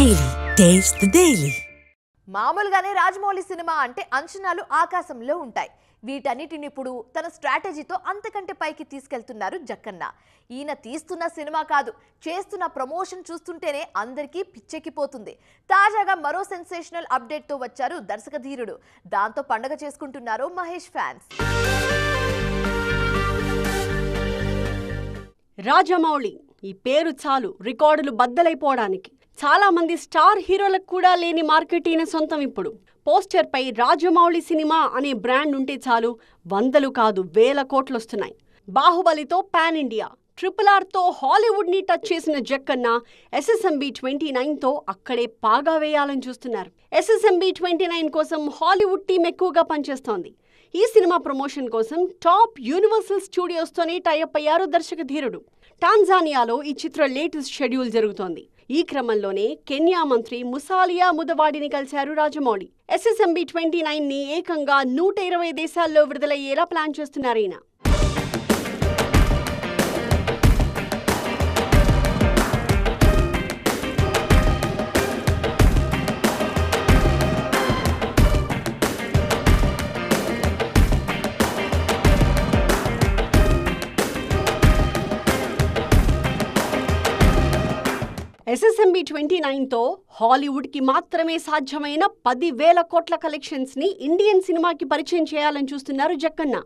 Daily taste the daily. మామూలుగానే Rajamouli cinema అంటే అంచనాలు ఆకాశంలో ఉంటాయి. వీటన్నిటిని ఇప్పుడు తన స్ట్రాటజీతో అంతకంటే పైకి తీసుకెళ్తున్నారు జక్కన్న. ఈయన తీస్తున్న సినిమా కాదు, చేస్తున్న ప్రమోషన్ చూస్తుంటేనే అందరికీ పిచ్చెక్కిపోతుంది. తాజాగా మరో సెన్సేషనల్ అప్డేట్తో వచ్చారు దర్శక ధీరుడు. దాంతో పండగ చేసుకుంటున్నారు మహేష్ ఫ్యాన్స్. రాజమౌళి ఈ పేరు చాలు రికార్డులు బద్దలైపోవడానికి. చాలా మంది స్టార్ హీరోలకు కూడా లేని మార్కెట్ ఈయన సొంతం. ఇప్పుడు పోస్టర్ పై రాజమౌళి సినిమా అనే బ్రాండ్ ఉంటే చాలు వందలు కాదు వేల కోట్లొస్తున్నాయి. బాహుబలితో పాన్ ఇండియా, RRRతో హాలీవుడ్ ని టచ్ చేసిన జక్కన్న SSMB 29తో అక్కడే పాగా వేయాలని చూస్తున్నారు. SSMB 29 కోసం హాలీవుడ్ టీం ఎక్కువగా పనిచేస్తోంది. ఈ సినిమా ప్రమోషన్ కోసం టాప్ యూనివర్సల్ స్టూడియోస్తోనే టైఅప్ అయ్యారు దర్శక ధీరుడు. టాంజానియాలో ఈ చిత్ర లేటెస్ట్ షెడ్యూల్ జరుగుతోంది. ఈ క్రమంలోనే కెన్యా మంత్రి ముసాలియా ముదవాడిని కలిశారు రాజమౌళి. SSMB 29ని ఏకంగా 120 దేశాల్లో విడుదలయ్యేలా ప్లాన్ చేస్తున్నారు ఈయన. SSMB 29తో హాలీవుడ్కి మాత్రమే సాధ్యమైన 10,000 కోట్ల కలెక్షన్స్ని ఇండియన్ సినిమాకి పరిచయం చేయాలని చూస్తున్నారు జక్కన్న.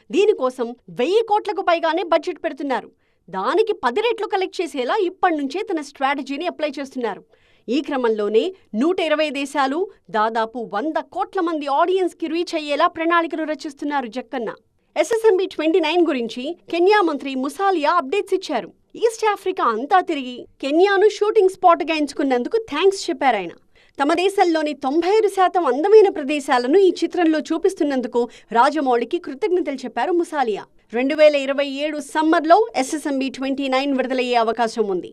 దీనికోసం 1000 కోట్లకు పైగానే బడ్జెట్ పెడుతున్నారు. దానికి 10 రెట్లు కలెక్ట్ చేసేలా ఇప్పటి నుంచే తన స్ట్రాటజీని అప్లై చేస్తున్నారు. ఈ క్రమంలోనే 120 దేశాలు, దాదాపు 100 కోట్ల మంది ఆడియన్స్కి రీచ్ అయ్యేలా ప్రణాళికలు రచిస్తున్నారు జక్కన్న. SSMB 29 గురించి కెన్యా మంత్రి ముసాలియా అప్డేట్స్ ఇచ్చారు. ఈస్ట్ ఆఫ్రికా అంతా తిరిగి కెన్యాను షూటింగ్ స్పాట్గా ఎంచుకున్నందుకు థ్యాంక్స్ చెప్పారాయన. తమ దేశంలోని 95% అందమైన ప్రదేశాలను ఈ చిత్రంలో చూపిస్తున్నందుకు రాజమౌళికి కృతజ్ఞతలు చెప్పారు ముసాలియా. 2027 సమ్మర్లో SSMB 29 విడుదలయ్యే అవకాశం ఉంది.